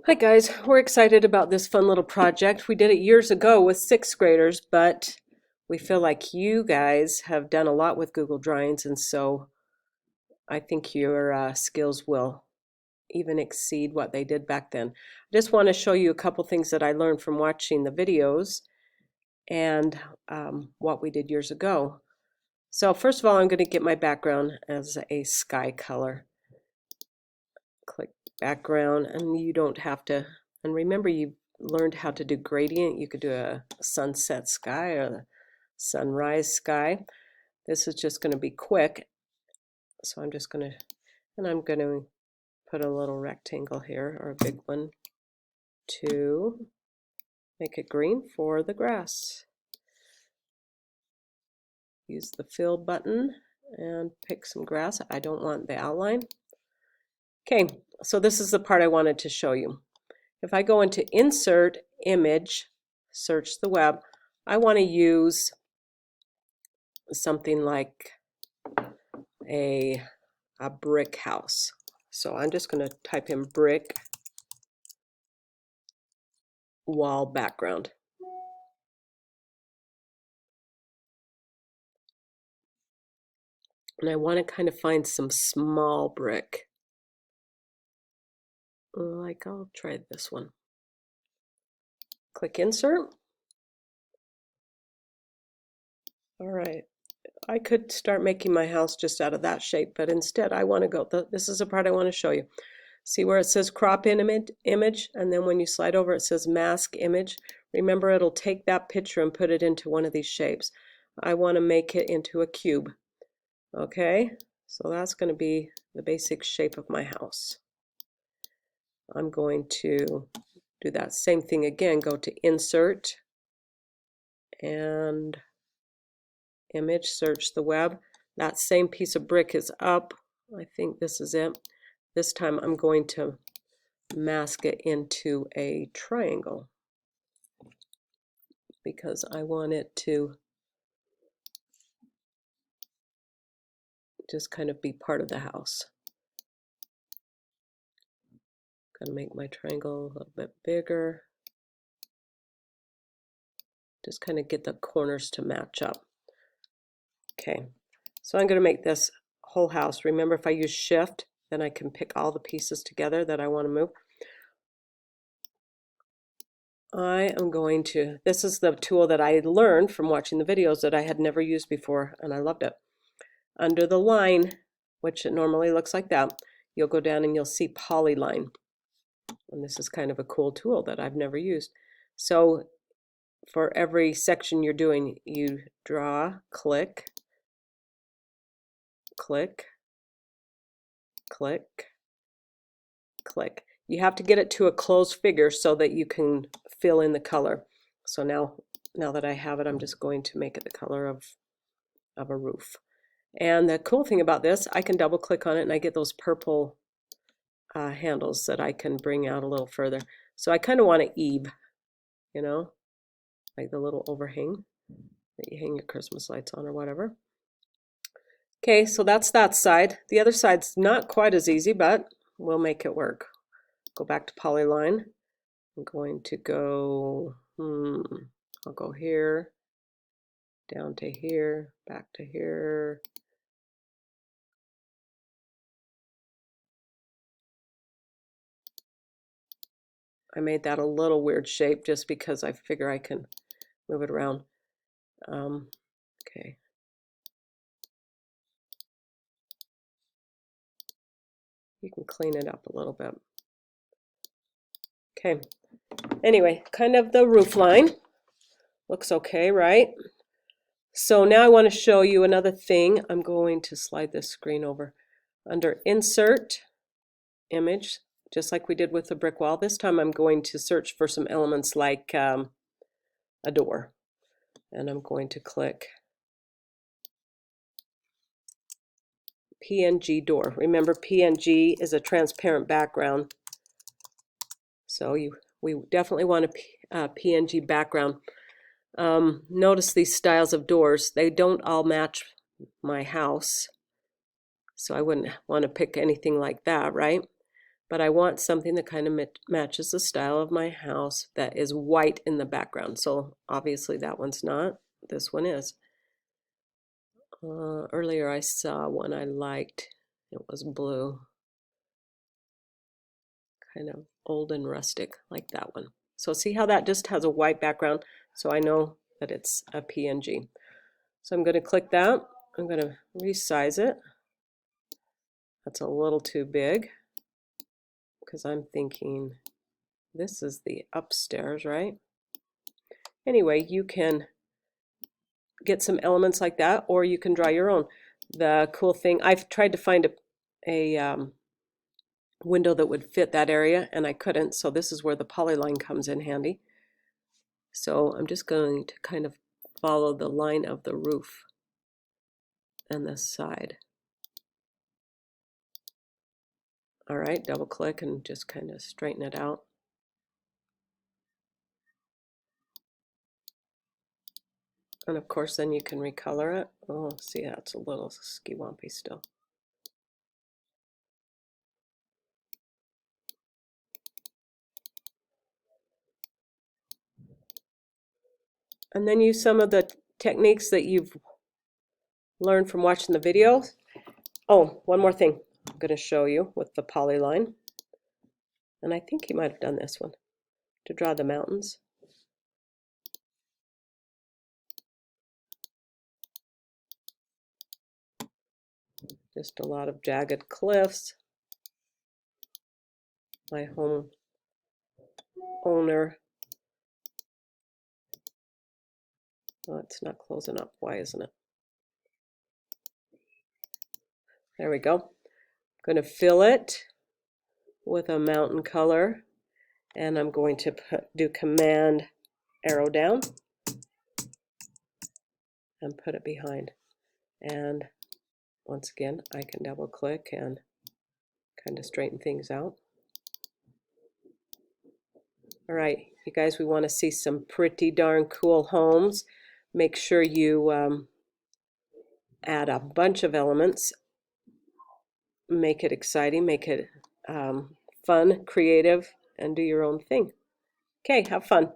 Hi guys, we're excited about this fun little project. We did it years ago with sixth graders, but we feel like you guys have done a lot with Google Drawings, and so I think your skills will even exceed what they did back then. I just want to show you a couple things that I learned from watching the videos and what we did years ago. So first of all, I'm going to get my background as a sky color. Click background, and you don't have to, and remember you learned how to do gradient. You could do a sunset sky or a sunrise sky. This is just going to be quick, so I'm just going to, and I'm going to put a little rectangle here, or a big one, to make it green for the grass. Use the fill button and pick some grass. I don't want the outline. Okay, so this is the part I wanted to show you. If I go into Insert, Image, search the web, I want to use something like a brick house. So I'm just going to type in brick wall background. And I want to kind of find some small brick. Like, I'll try this one. Click Insert. All right. I could start making my house just out of that shape, but instead I want to go, this is the part I want to show you. See where it says crop image, and then when you slide over it says mask image. Remember, it'll take that picture and put it into one of these shapes. I want to make it into a cube. Okay, so that's going to be the basic shape of my house. I'm going to do that same thing again. Go to Insert and Image, search the web. That same piece of brick is up. I think this is it. This time I'm going to mask it into a triangle because I want it to just kind of be part of the house. Gonna make my triangle a little bit bigger. Just kind of get the corners to match up. Okay, so I'm gonna make this whole house. Remember, if I use Shift, then I can pick all the pieces together that I want to move. I am going to, this is the tool that I learned from watching the videos that I had never used before, and I loved it. Under the line, which it normally looks like that, you'll go down and you'll see Polyline. And this is kind of a cool tool that I've never used. So for every section you're doing, you draw, click, click, click, click. You have to get it to a closed figure so that you can fill in the color. So now that I have it, I'm just going to make it the color of a roof. And the cool thing about this, I can double click on it and I get those purple handles that I can bring out a little further. So I kind of want to eave, you know, like the little overhang that you hang your Christmas lights on or whatever. Okay, so that's that side. The other side's not quite as easy, but we'll make it work. Go back to Polyline. I'm going to go, I'll go here, down to here, back to here. I made that a little weird shape just because I figure I can move it around. Okay. You can clean it up a little bit. Okay. Anyway, kind of the roof line. Looks okay, right? So now I want to show you another thing. I'm going to slide this screen over. Under Insert, Image, just like we did with the brick wall. This time I'm going to search for some elements like a door. And I'm going to click PNG door. Remember, PNG is a transparent background. So we definitely want a PNG background. Notice these styles of doors. They don't all match my house. So I wouldn't want to pick anything like that, right? but I want something that kind of matches the style of my house that is white in the background. So obviously that one's not. This one is. Earlier I saw one I liked. It was blue. Kind of old and rustic, like that one. So see how that just has a white background? So I know that it's a PNG. So I'm going to click that. I'm going to resize it. That's a little too big because I'm thinking this is the upstairs, right? Anyway, you can get some elements like that, or you can draw your own. The cool thing, I've tried to find a window that would fit that area, and I couldn't, so this is where the polyline comes in handy. So I'm just going to kind of follow the line of the roof and this side. All right, double click and just kind of straighten it out. And of course then you can recolor it. Oh, see, that's a little ski-wumpy still. And then use some of the techniques that you've learned from watching the videos. Oh, one more thing I'm going to show you with the polyline. And I think he might have done this one to draw the mountains. Just a lot of jagged cliffs. My home owner. Oh, it's not closing up. Why isn't it? There we go. I'm going to fill it with a mountain color, and I'm going to do Command arrow down and put it behind. And once again, I can double click and kind of straighten things out. All right, you guys, we want to see some pretty darn cool homes. Make sure you add a bunch of elements. Make it exciting, make it fun, creative, and do your own thing. Okay, have fun.